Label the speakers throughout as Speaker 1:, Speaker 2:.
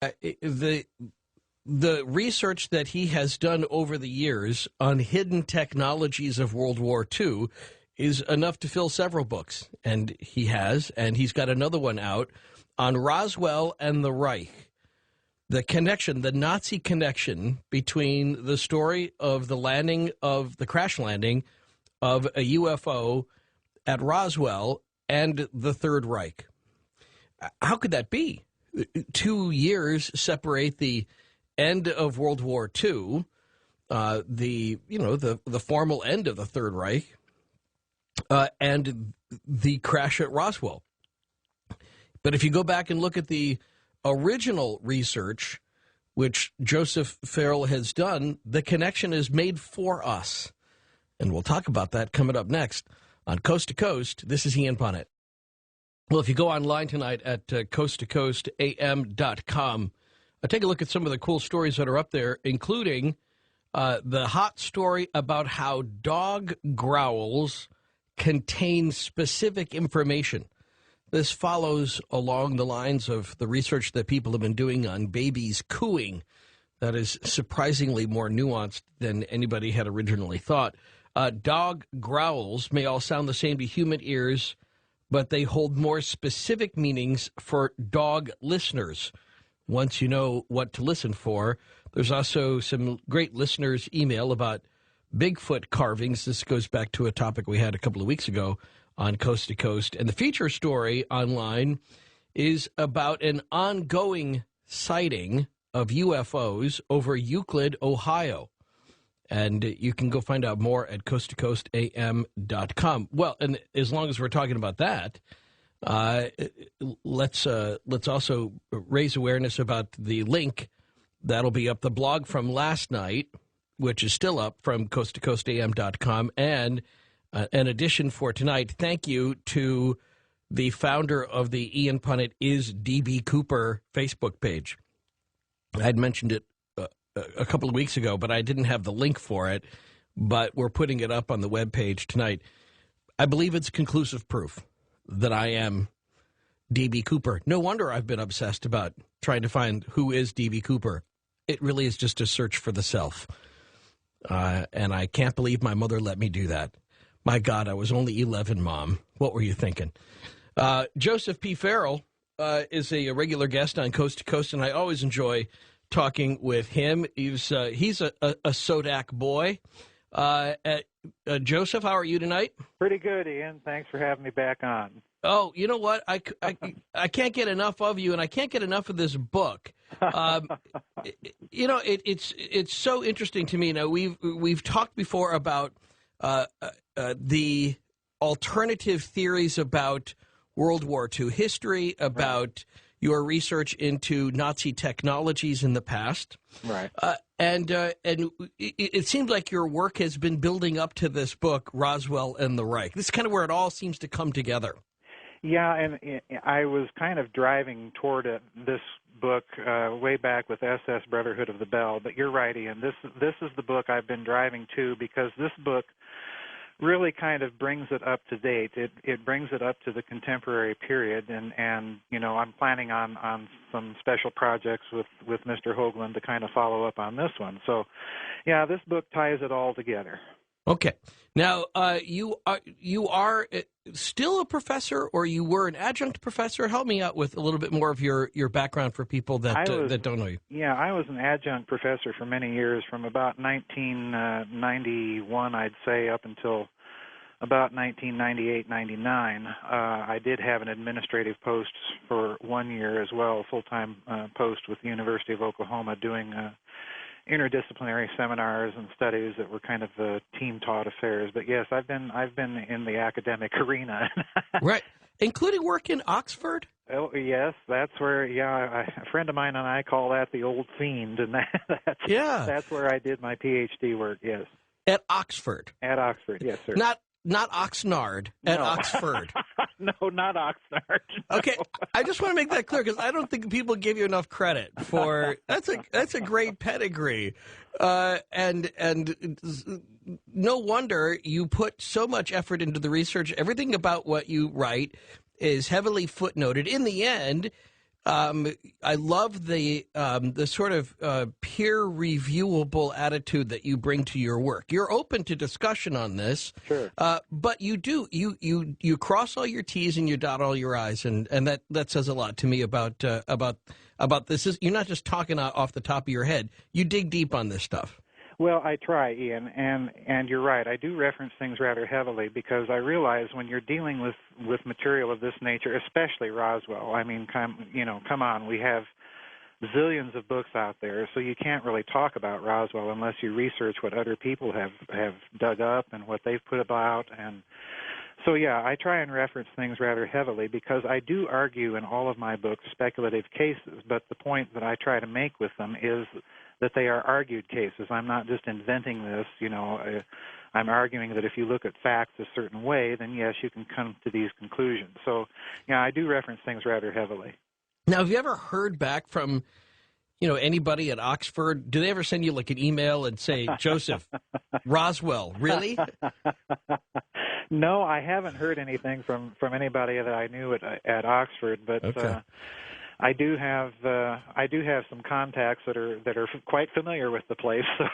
Speaker 1: The research that he has done over the years on hidden technologies of World War II is enough to fill several books, and he has, and he's got another one out on Roswell and the Reich. The connection, the Nazi connection between the story of the crash landing of a UFO at Roswell and the Third Reich. How could that be? 2 years separate the end of World War II, the formal end of the Third Reich, and the crash at Roswell. But if you go back and look at the original research, which Joseph Farrell has done, the connection is made for us. And we'll talk about that coming up next on Coast to Coast. This is Ian Punnett. Well, if you go online tonight at coasttocoastam.com, take a look at some of the cool stories that are up there, including the hot story about how dog growls contain specific information. This follows along the lines of the research that people have been doing on babies cooing. That is surprisingly more nuanced than anybody had originally thought. Dog growls may all sound the same to human ears, but they hold more specific meanings for dog listeners. Once you know what to listen for, there's also some great listeners' email about Bigfoot carvings. This goes back to a topic we had a couple of weeks ago on Coast to Coast. And the feature story online is about an ongoing sighting of UFOs over Euclid, Ohio. And you can go find out more at coasttocoastam.com. Well, and as long as we're talking about that, let's also raise awareness about the link that'll be up, the blog from last night, which is still up from coasttocoastam.com, and an edition for tonight. Thank you to the founder of the Ian Punnett is D.B. Cooper Facebook page. I had mentioned it a couple of weeks ago, but I didn't have the link for it, but we're putting it up on the webpage tonight. I believe it's conclusive proof that I am D.B. Cooper. No wonder I've been obsessed about trying to find who is D.B. Cooper. It really is just a search for the self. And I can't believe my mother let me do that. My God, I was only 11, Mom. What were you thinking? Joseph P. Farrell is a regular guest on Coast to Coast, and I always enjoy talking with him. He's a Sodak boy. Joseph, how are you tonight?
Speaker 2: Pretty good, Ian. Thanks for having me back on.
Speaker 1: Oh, you know what? I can't get enough of you, and I can't get enough of this book. It's so interesting to me. Now, we've talked before about the alternative theories about World War II history, about your research into Nazi technologies in the past.
Speaker 2: Right.
Speaker 1: And it seems like your work has been building up to this book, Roswell and the Reich. This is kind of where it all seems to come together.
Speaker 2: Yeah, and I was kind of driving toward this book way back with SS Brotherhood of the Bell. But you're right, Ian. This is the book I've been driving to, because this book really kind of brings it up to date. It brings it up to the contemporary period, and I'm planning on some special projects with Mr. Hoagland to kind of follow up on this one. So, yeah, this book ties it all together.
Speaker 1: Okay. Now, you are still a professor, or you were an adjunct professor? Help me out with a little bit more of your background for people that don't know you.
Speaker 2: Yeah, I was an adjunct professor for many years, from about 1991, I'd say, up until about 1998, 99. I did have an administrative post for 1 year as well, a full-time post with the University of Oklahoma, doing interdisciplinary seminars and studies that were kind of team-taught affairs. But yes, I've been in the academic arena.
Speaker 1: Right, including work in Oxford.
Speaker 2: Oh yes, that's where. Yeah, a friend of mine and I call that the old fiend, and that's where I did my PhD work. Yes,
Speaker 1: at Oxford.
Speaker 2: At Oxford, yes, sir.
Speaker 1: Not Oxnard, at Oxford.
Speaker 2: No, not Oxnard. No.
Speaker 1: Okay, I just want to make that clear, because I don't think people give you enough credit for that's a great pedigree, and no wonder you put so much effort into the research. Everything about what you write is heavily footnoted. In the end, I love the sort of peer reviewable attitude that you bring to your work. You're open to discussion on this,
Speaker 2: Sure.
Speaker 1: but you cross all your T's and you dot all your I's, and that says a lot to me about this. You're not just talking off the top of your head. You dig deep on this stuff.
Speaker 2: Well, I try, Ian, and you're right. I do reference things rather heavily because I realize when you're dealing with material of this nature, especially Roswell. I mean, come on, we have zillions of books out there, so you can't really talk about Roswell unless you research what other people have dug up and what they've put about. And so, yeah, I try and reference things rather heavily because I do argue in all of my books speculative cases, but the point that I try to make with them is that they are argued cases. I'm not just inventing this, I'm arguing that if you look at facts a certain way, then yes, you can come to these conclusions. So, yeah, I do reference things rather heavily.
Speaker 1: Now, have you ever heard back from, anybody at Oxford? Do they ever send you like an email and say, Joseph, Roswell, really?
Speaker 2: No, I haven't heard anything from anybody that I knew at Oxford, but
Speaker 1: okay.
Speaker 2: I do have some contacts that are quite familiar with the place. So.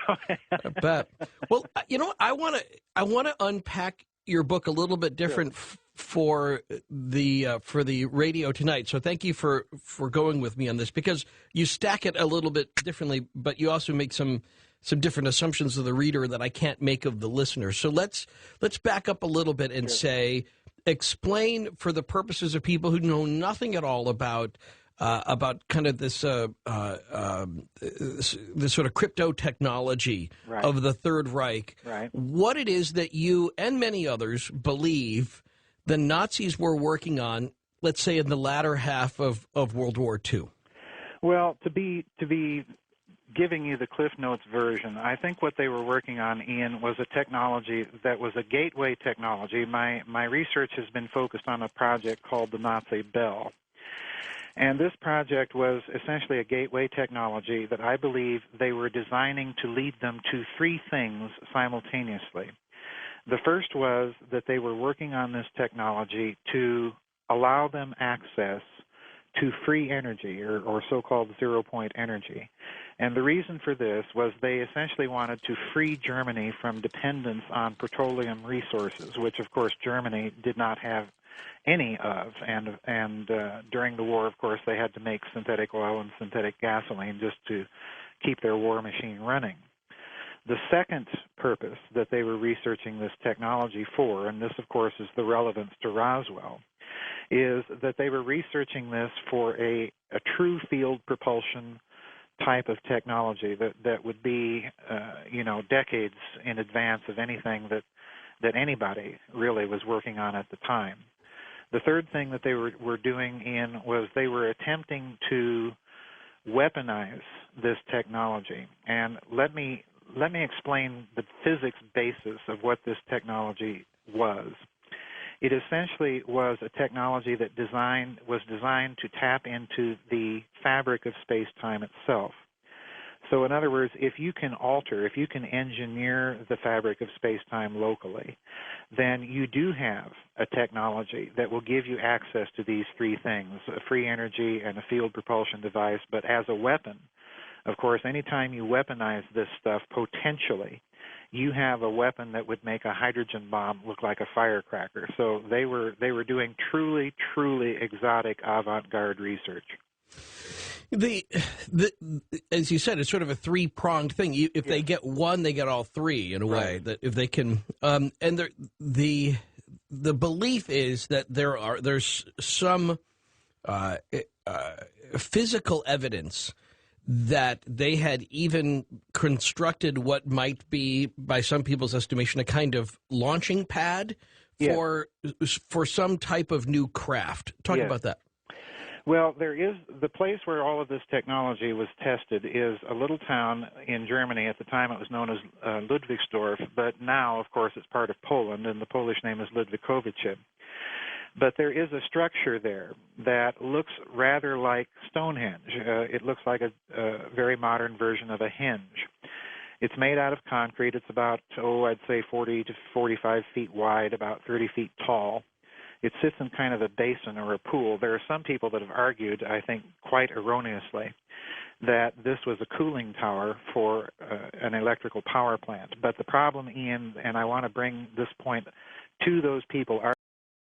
Speaker 1: I bet. Well, I want to unpack your book a little bit different for the radio tonight. So thank you for going with me on this because you stack it a little bit differently, but you also make some different assumptions of the reader that I can't make of the listener. So let's back up a little bit and say, explain for the purposes of people who know nothing at all about kind of this this sort of crypto technology of the Third Reich, what it is that you and many others believe the Nazis were working on, let's say in the latter half of World War II.
Speaker 2: Well, to be giving you the Cliff Notes version, I think what they were working on, Ian, was a technology that was a gateway technology. My research has been focused on a project called the Nazi Bell. And this project was essentially a gateway technology that I believe they were designing to lead them to three things simultaneously. The first was that they were working on this technology to allow them access to free energy or so-called zero-point energy. And the reason for this was they essentially wanted to free Germany from dependence on petroleum resources, which, of course, Germany did not have any of, and during the war, of course, they had to make synthetic oil and synthetic gasoline just to keep their war machine running. The second purpose that they were researching this technology for, and this, of course, is the relevance to Roswell, is that they were researching this for a true field propulsion type of technology that would be, decades in advance of anything that anybody really was working on at the time. The third thing that they were doing, Ian, was they were attempting to weaponize this technology. And let me explain the physics basis of what this technology was. It essentially was a technology that was designed to tap into the fabric of space-time itself. So in other words, if you can engineer the fabric of space-time locally, then you do have a technology that will give you access to these three things, a free energy and a field propulsion device, but as a weapon. Of course, anytime you weaponize this stuff, potentially, you have a weapon that would make a hydrogen bomb look like a firecracker. So they were doing truly, truly exotic avant-garde research.
Speaker 1: As you said, it's sort of a three-pronged thing. If they get one, they get all three in a way. That if they can, and the belief is that there's some physical evidence that they had even constructed what might be, by some people's estimation, a kind of launching pad for some type of new craft. Talk about that.
Speaker 2: Well, there is the place where all of this technology was tested is a little town in Germany. At the time, it was known as Ludwigsdorf, but now, of course, it's part of Poland, and the Polish name is Ludwikowice. But there is a structure there that looks rather like Stonehenge. It looks like a very modern version of a henge. It's made out of concrete. It's about, I'd say 40 to 45 feet wide, about 30 feet tall. it sits in kind of a basin or a pool. There are some people that have argued, I think quite erroneously, that this was a cooling tower for an electrical power plant. But the problem, Ian, and I want to bring this point to those people